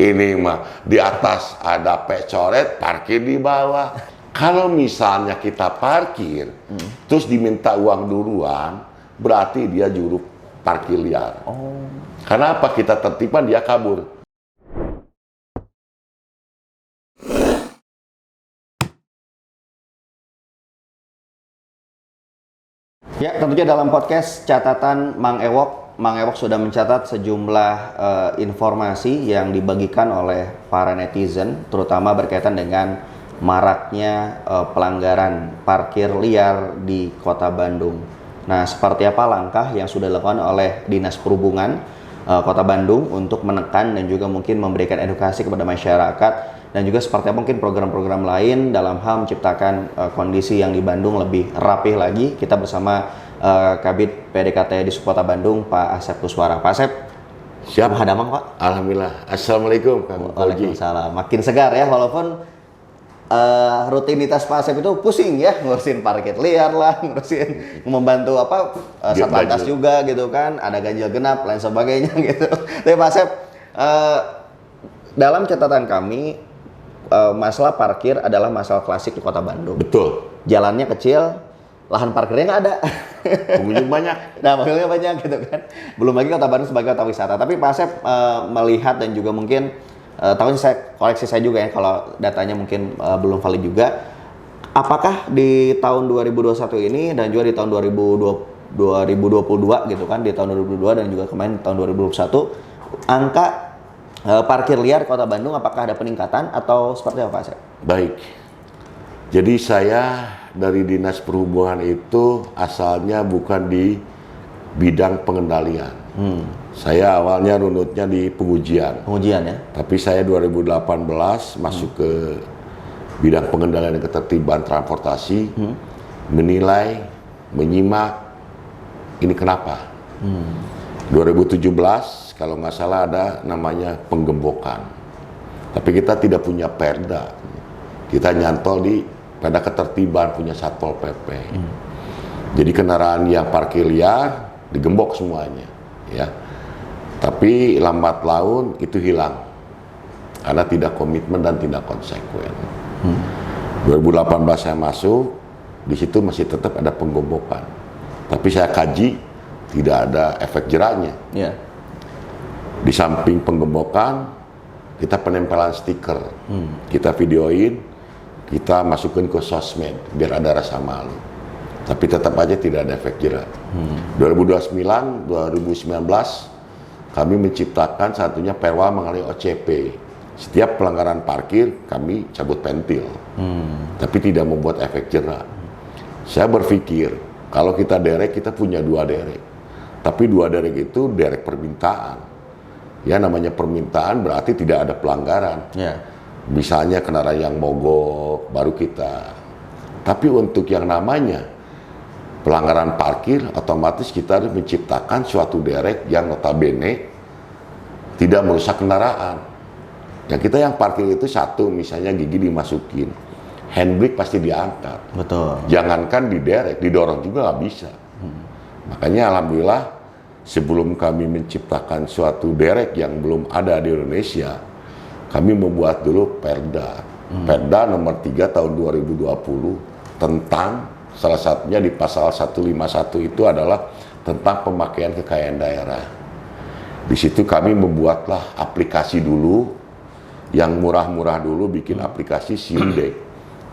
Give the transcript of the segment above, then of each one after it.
Ini mah di atas ada pecoret, parkir di bawah. Kalau misalnya kita parkir, terus diminta uang duluan, berarti dia juru parkir liar. Kenapa kita tertipan, dia kabur. Ya, tentunya dalam podcast catatan Mang Ewok sudah mencatat sejumlah informasi yang dibagikan oleh para netizen, terutama berkaitan dengan maraknya pelanggaran parkir liar di Kota Bandung. Nah, seperti apa langkah yang sudah dilakukan oleh Dinas Perhubungan Kota Bandung untuk menekan dan juga mungkin memberikan edukasi kepada masyarakat, dan juga seperti apa mungkin program-program lain dalam hal menciptakan kondisi yang di Bandung lebih rapih lagi. Kita bersama Kabid PDKT di Kota Bandung, Pak Asep Kuswara. Pak Asep, siap hadamang Pak. Alhamdulillah. Assalamuallam Kang Koji. Waalaikumsalam. Makin segar ya, walaupun rutinitas Pak Asep itu pusing ya, ngurusin parkir liar lah, ngurusin membantu Satlantas juga gitu kan, ada ganjil genap lain sebagainya gitu. Tapi Pak Asep, dalam catatan kami, masalah parkir adalah masalah klasik di Kota Bandung. Betul. Jalannya kecil, lahan parkirnya nggak ada. Pengunjung banyak. Nah, pengunjungnya banyak gitu kan. Belum lagi Kota Bandung sebagai kota wisata. Tapi Pak Asep melihat dan juga mungkin koreksi saya juga ya kalau datanya mungkin belum valid juga. Apakah di tahun 2021 ini dan juga di tahun 2022 gitu kan, di tahun 2022 dan juga kemarin tahun 2021, angka parkir liar Kota Bandung apakah ada peningkatan atau seperti apa Pak Asep? Baik. Jadi saya dari Dinas Perhubungan itu asalnya bukan di bidang pengendalian. Saya awalnya runutnya di pengujian. Pengujian ya. Tapi saya 2018 masuk ke bidang pengendalian dan ketertiban transportasi, menilai, menyimak, ini kenapa. 2017 kalau nggak salah ada namanya penggembokan. Tapi kita tidak punya perda. Kita nyantol di perda ketertiban punya Satpol PP. Jadi kendaraan yang parkir liar digembok semuanya, ya. Tapi lambat laun itu hilang karena tidak komitmen dan tidak konsekuen. 2018 saya masuk, di situ masih tetap ada penggembokan. Tapi saya kaji tidak ada efek jeraknya. Yeah. Di samping penggembokan, kita penempelan stiker, kita videoin, kita masukin ke sosmed biar ada rasa malu. Tapi tetap aja tidak ada efek jerak. 2019 kami menciptakan satunya perwa mengenai OCP. Setiap pelanggaran parkir kami cabut pentil, tapi tidak membuat efek jerak. Saya berpikir kalau kita derek, kita punya 2 derek, tapi 2 derek itu derek permintaan. Ya, namanya permintaan berarti tidak ada pelanggaran. Yeah. Misalnya kendaraan yang mogok baru kita. Tapi untuk yang namanya pelanggaran parkir, otomatis kita harus menciptakan suatu derek yang notabene tidak merusak kendaraan. Ya, kita yang parkir itu satu, misalnya gigi dimasukin, handbrake pasti diangkat. Betul. Jangankan di derek, didorong juga nggak bisa. Makanya alhamdulillah sebelum kami menciptakan suatu derek yang belum ada di Indonesia, kami membuat dulu Perda. Perda nomor 3 tahun 2020 tentang salah satunya di pasal 151 itu adalah tentang pemakaian kekayaan daerah. Di situ kami membuatlah aplikasi dulu, yang murah-murah dulu, bikin aplikasi SIMDEK.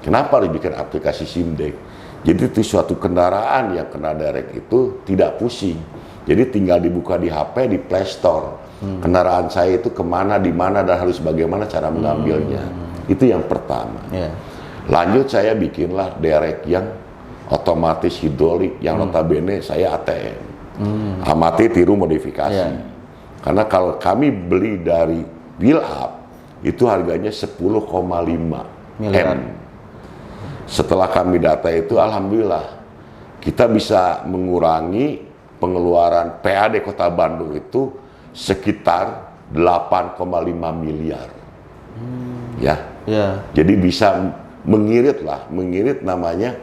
Kenapa harus bikin aplikasi SIMDEK? Jadi itu suatu kendaraan yang kena derek itu tidak pusing. Jadi tinggal dibuka di HP, di Play Store. Kendaraan saya itu kemana, di mana, dan harus bagaimana cara mengambilnya. Itu yang pertama. Yeah. Lanjut saya bikinlah derek yang otomatis hidrolik, yang notabene saya ATM. Amati, tiru, modifikasi. Yeah. Karena kalau kami beli dari Wheel Up, itu harganya 10,5 M. Setelah kami data itu, alhamdulillah kita bisa mengurangi pengeluaran PAD Kota Bandung itu sekitar 8,5 miliar. Ya. Yeah. Jadi bisa mengirit namanya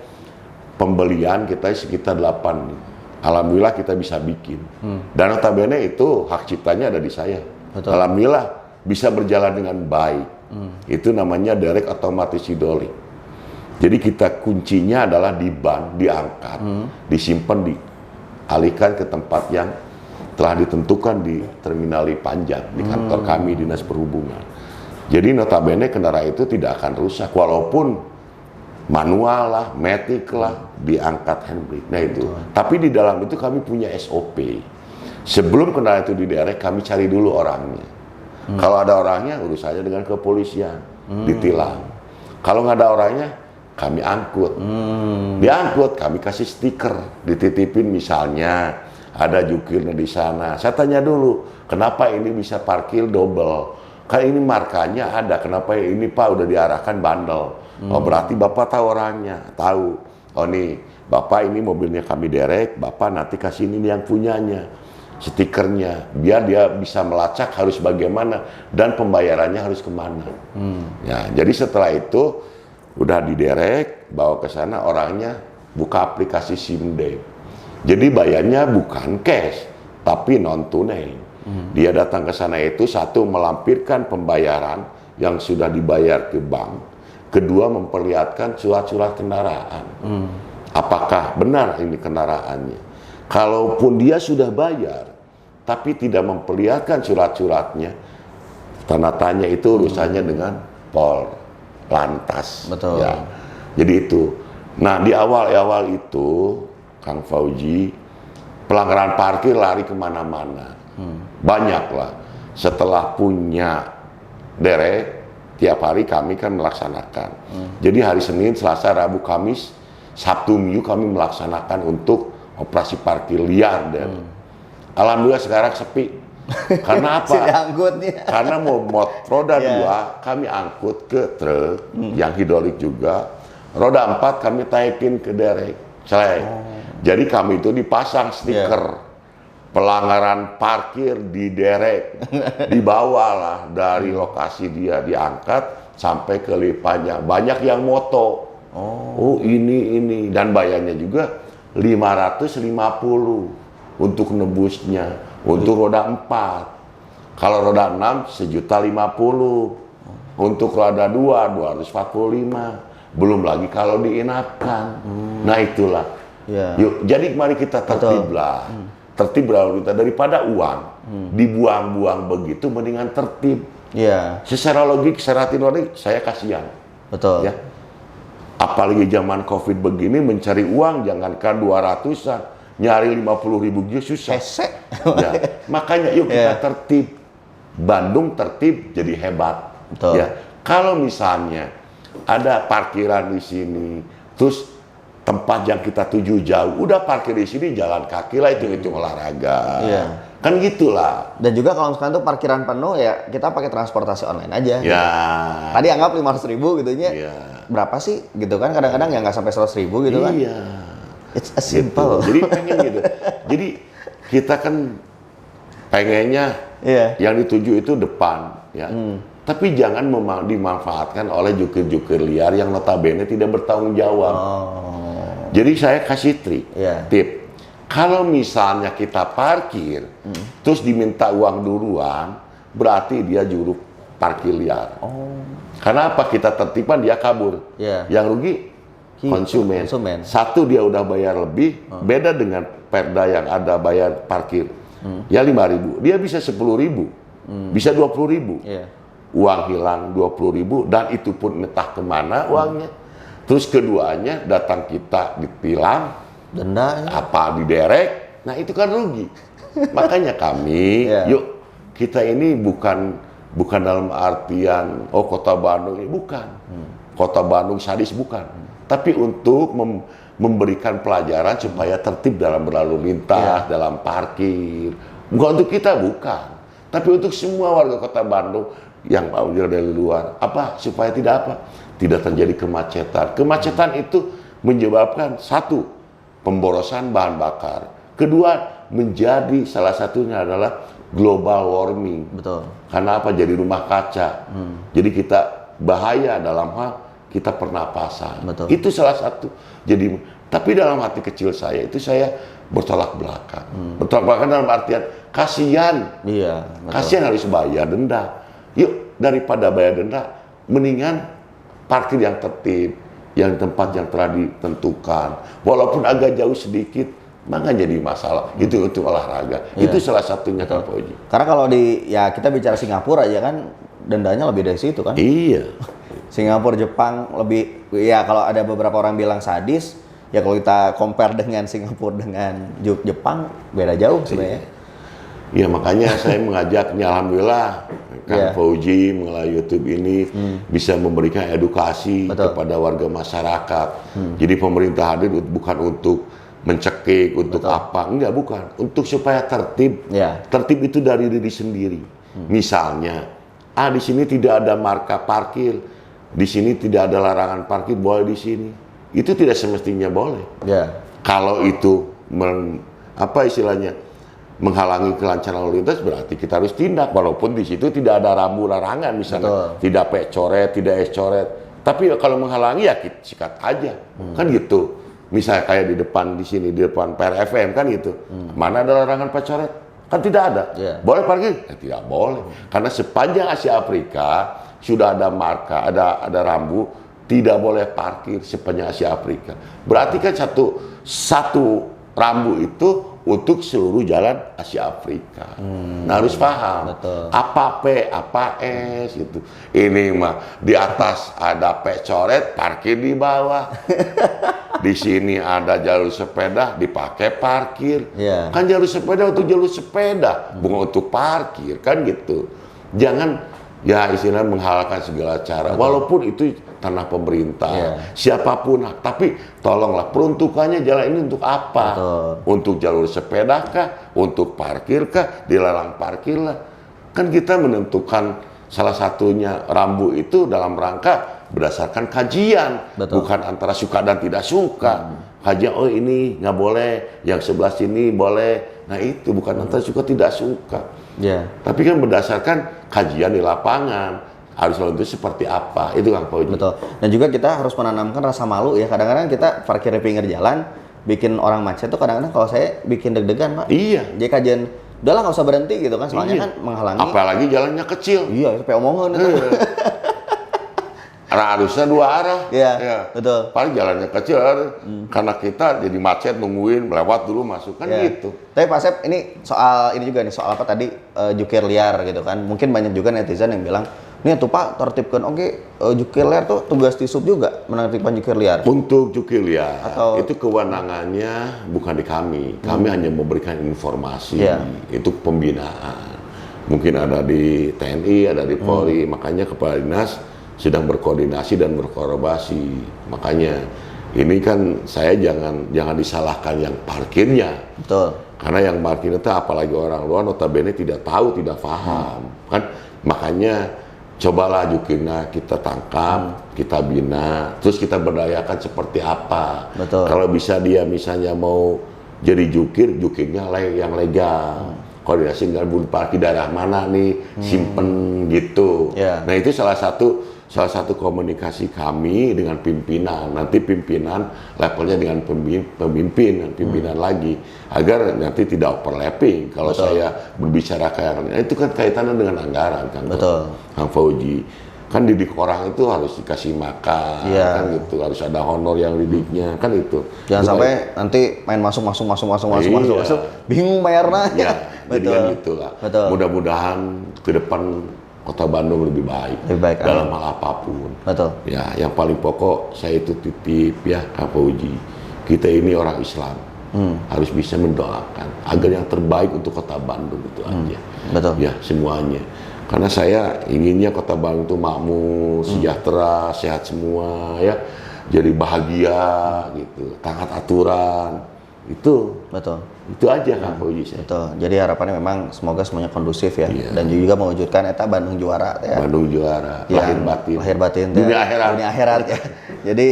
pembelian kita sekitar 8. Alhamdulillah kita bisa bikin. Dan notabene itu hak ciptanya ada di saya. Betul. Alhamdulillah bisa berjalan dengan baik. Itu namanya derek otomatis hidrolik. Jadi kita kuncinya adalah di ban, diangkat, disimpan, dialihkan ke tempat yang telah ditentukan di terminal panjang di kantor kami Dinas Perhubungan. Jadi notabene kendaraan itu tidak akan rusak walaupun manual lah, matic lah, diangkat handbrake. Nah itu. Tapi di dalam itu kami punya SOP. Sebelum kendaraan itu diderek, kami cari dulu orangnya. Kalau ada orangnya, urusannya dengan kepolisian, ditilang. Kalau nggak ada orangnya, kami angkut. Diangkut, kami kasih stiker, dititipin misalnya ada jukirnya di sana. Saya tanya dulu, kenapa ini bisa parkir double? Kan ini markanya ada, kenapa ini Pak udah diarahkan bandel? Oh berarti Bapak tahu orangnya, tahu. Oh nih, Bapak ini mobilnya kami derek, Bapak nanti kasih ini yang punyanya. Stikernya, biar dia bisa melacak harus bagaimana dan pembayarannya harus kemana. Ya, jadi setelah itu udah diderek, bawa ke sana orangnya buka aplikasi SIMDEP. Jadi bayarnya bukan cash, tapi non tunai. Dia datang ke sana itu satu melampirkan pembayaran yang sudah dibayar ke bank, kedua memperlihatkan surat-surat kendaraan. Apakah benar ini kendaraannya? Kalaupun dia sudah bayar, tapi tidak memperlihatkan surat-suratnya, tanda tanya itu urusannya dengan Pol Lantas. Betul. Ya. Jadi itu. Nah di awal-awal itu, Kang Fauji, pelanggaran parkir lari kemana-mana. Banyak lah. Setelah punya derek, tiap hari kami kan melaksanakan. Jadi hari Senin, Selasa, Rabu, Kamis, Sabtu, Minggu kami melaksanakan untuk operasi parkir liar alhamdulillah sekarang sepi. Karena apa? Karena mau roda 2 kami angkut ke truk yang hidrolik juga. Roda 4 kami taikin ke derek. Jadi kami itu dipasang stiker pelanggaran parkir di derek. Dibawalah dari lokasi dia diangkat sampai ke lipannya. Banyak yang moto. Oh ini dan bayarnya juga 550 untuk nebusnya, untuk roda 4. Kalau roda 6 1.050.000, untuk roda 2 245. Belum lagi kalau diinapkan. Nah itulah. Yuk, jadi mari kita tertib lah. Tertib berlalu lintas daripada uang dibuang-buang begitu, mendingan tertib. Secara logik, secara teori saya kasihan. Betul. Ya. Apalagi zaman COVID begini mencari uang jangankan 200-an, nyari 50.000 juga susah. Ya, makanya yuk kita tertib. Bandung tertib jadi hebat. Betul. Ya. Kalau misalnya ada parkiran di sini, terus tempat yang kita tuju jauh, udah parkir di sini jalan kaki lah, itu olahraga. Kan gitulah. Dan juga kalau misalkan tuh parkiran penuh ya kita pakai transportasi online aja. Ya. Tadi anggap 500.000 gitu nya. Berapa sih gitu kan, kadang-kadang ya nggak sampai 100.000 gitu kan. It's a simple. Gitu. Jadi pengen gitu. Jadi kita kan pengennya yang dituju itu depan, ya. Tapi jangan dimanfaatkan oleh jukir-jukir liar yang notabene tidak bertanggung jawab. Jadi saya kasih tip. Kalau misalnya kita parkir, terus diminta uang duluan, berarti dia juru parkir liar. Karena apa? Kita tertipan, dia kabur. Yang rugi konsumen. Satu, dia udah bayar lebih, beda dengan Perda yang ada bayar parkir. Ya 5.000, dia bisa 10.000, bisa 20.000. Uang hilang 20.000 dan itu pun entah kemana uangnya. Terus keduanya datang kita ditilang, denda, apa diderek, nah itu kan rugi. Makanya kami, yuk kita ini bukan dalam artian kota Bandung ini bukan, kota Bandung sadis bukan, tapi untuk memberikan pelajaran supaya tertib dalam berlalu lintas, dalam parkir. Bukan untuk kita, bukan, tapi untuk semua warga kota Bandung yang mau dari luar, supaya tidak terjadi kemacetan. Kemacetan itu menyebabkan satu, pemborosan bahan bakar. Kedua, menjadi salah satunya adalah global warming. Betul. Karena apa? Jadi rumah kaca. Jadi kita bahaya dalam hal kita pernapasan. Betul. Itu salah satu. Jadi, tapi dalam hati kecil saya itu saya bertolak belakang. Bertolak belakang dalam artian kasihan. Iya. Kasihan harus bayar denda. Yuk, daripada bayar denda, mendingan parkir yang tertib, yang tempat yang telah ditentukan. Walaupun agak jauh sedikit, maka jadi masalah. Itu untuk olahraga. Itu salah satunya, Kang Fauji. Karena kalau ya kita bicara Singapura aja kan, dendanya lebih dari situ kan. Iya. Singapura, Jepang lebih, ya kalau ada beberapa orang bilang sadis, ya kalau kita compare dengan Singapura dengan Jepang, beda jauh sebenarnya. Ya makanya saya mengajaknya, alhamdulillah Kang Fauji melalui YouTube ini bisa memberikan edukasi kepada warga masyarakat. Jadi pemerintah hadir bukan untuk mencekik, untuk apa, enggak, bukan. Untuk supaya tertib. Tertib itu dari diri sendiri. Misalnya, di sini tidak ada marka parkir, di sini tidak ada larangan parkir, boleh di sini. Itu tidak semestinya boleh. Kalau itu menghalangi kelancaran lalu lintas, berarti kita harus tindak, walaupun di situ tidak ada rambu larangan misalnya, tidak P coret, tidak S coret. Tapi kalau menghalangi ya kita sikat aja, kan gitu. Misalnya kayak di depan di sini, di depan PRFM kan gitu. Mana ada larangan P coret? Kan tidak ada. Boleh parkir? Ya, tidak boleh. Karena sepanjang Asia Afrika sudah ada marka, ada rambu, tidak boleh parkir sepanjang Asia Afrika. Berarti kan satu rambu itu untuk seluruh jalan Asia Afrika. Nah, harus paham. Apa P, apa S gitu. Ini mah di atas ada P coret, parkir di bawah. Di sini ada jalur sepeda, dipakai parkir. Kan jalur sepeda untuk jalur sepeda, bukan untuk parkir, kan gitu. Jangan ya istilahnya menghalalkan segala cara. Walaupun itu tanah pemerintah, siapapun, tapi tolonglah peruntukannya jalan ini untuk apa? Untuk jalur sepeda kah? Untuk parkir kah? Dilarang parkir lah. Kan kita menentukan salah satunya rambu itu dalam rangka berdasarkan kajian, bukan antara suka dan tidak suka. Kajian, oh ini nggak boleh, yang sebelah sini boleh. Nah itu bukan antara suka tidak suka. Tapi kan berdasarkan kajian di lapangan. Harus lalu itu seperti apa, itu Kang Fauji. Betul. Dan juga kita harus menanamkan rasa malu ya. Kadang-kadang kita parkir di pinggir jalan, bikin orang macet tuh kadang-kadang kalau saya bikin deg-degan, Pak. Jadi kajian, udahlah nggak usah berhenti gitu kan, soalnya kan menghalangi. Apalagi jalannya kecil. Itu kayak omongan itu. Harusnya dua arah. Betul. Paling jalannya kecil, karena kita jadi macet nungguin, lewat dulu masuk kan gitu. Tapi Pak Sep, ini soal apa tadi, jukir liar gitu kan. Mungkin banyak juga netizen yang bilang, nih tuh Pak, tertibkan, jukir liar tuh tugas Disub juga menertibkan jukir liar. Untuk jukir liar, itu kewenangannya bukan di kami. Kami hanya memberikan informasi, itu pembinaan. Mungkin ada di TNI, ada di Polri, makanya Kepala Dinas sedang berkoordinasi dan berkolaborasi. Makanya ini kan saya jangan disalahkan yang parkirnya. Karena yang parkir itu apalagi orang luar notabene tidak tahu, tidak paham. Kan makanya cobalah jukirnya kita tangkap, kita bina, terus kita berdayakan seperti apa. Kalau bisa dia misalnya mau jadi jukirnya yang legal. Koordinasi dengan buru parkir daerah mana nih, simpen gitu. Nah itu salah satu komunikasi kami dengan pimpinan. Nanti pimpinan levelnya dengan pimpinan lagi, agar nanti tidak overlapping. Kalau saya berbicara kayak itu kan kaitannya dengan anggaran kan, Kang Fauji. Kan didik orang itu harus dikasih makan, kan gitu, harus ada honor yang didiknya, kan itu. Jangan sampai nanti main masuk, bingung bayarnya. Jadi kan gitulah. Mudah-mudahan ke depan Kota Bandung lebih baik dalam hal apapun. Ya, yang paling pokok saya itu titip ya Kang Fauji. Kita ini orang Islam, harus bisa mendoakan agar yang terbaik untuk Kota Bandung itu aja. Ya, semuanya. Karena saya inginnya Kota Bandung itu makmur, sejahtera, sehat semua ya. Jadi bahagia gitu, taat aturan. Itu aja Kang Fauji. Jadi harapannya memang semoga semuanya kondusif ya. Dan juga mewujudkan eta Bandung juara ya. Bandung juara, lahir batin. Dunia akhirat ya. Jadi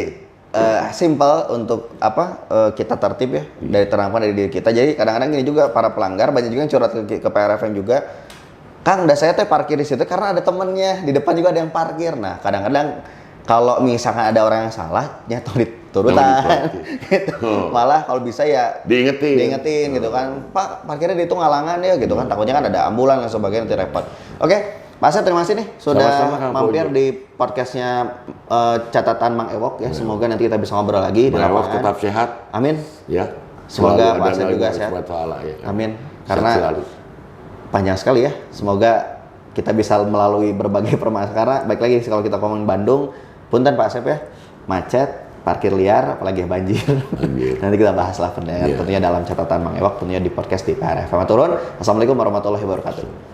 simple untuk kita tertib ya, dari terangkan dari diri kita. Jadi kadang-kadang gini juga para pelanggar banyak juga yang curhat ke PRFM juga. Kang, saya teh parkir di situ karena ada temennya, di depan juga ada yang parkir. Nah, kadang-kadang kalau misalkan ada orang yang salah, nyetong diturutan. Gitu. Malah kalau bisa ya diingetin gitu kan. Pak, parkirnya di itu ngalangan ya gitu kan. Takutnya kan ada ambulan dan sebagainya, nanti repot. Oke, Pak Asep, terima kasih nih sudah Sama-sama, Kang mampir Fauzi. di podcastnya catatan Mang Ewok ya. Semoga nanti kita bisa ngobrol lagi di Mang Ewok lapangan. tetap sehat. Amin. Ya. Semoga Pak Selalu Asep ada juga Allah sehat. Subhanahu wa Ta'ala, ya. Amin. Sehat Karena selalu. panjang sekali ya. Semoga kita bisa melalui berbagai permasalahan. Karena baik lagi kalau kita ngomongin Bandung, punten Pak Asep ya, macet, parkir liar, apalagi banjir. Nanti kita bahas lah pendengar. Iya. Tentunya dalam catatan Mang Ewok, tentunya di podcast di PRFM. Turun. Assalamualaikum warahmatullahi wabarakatuh.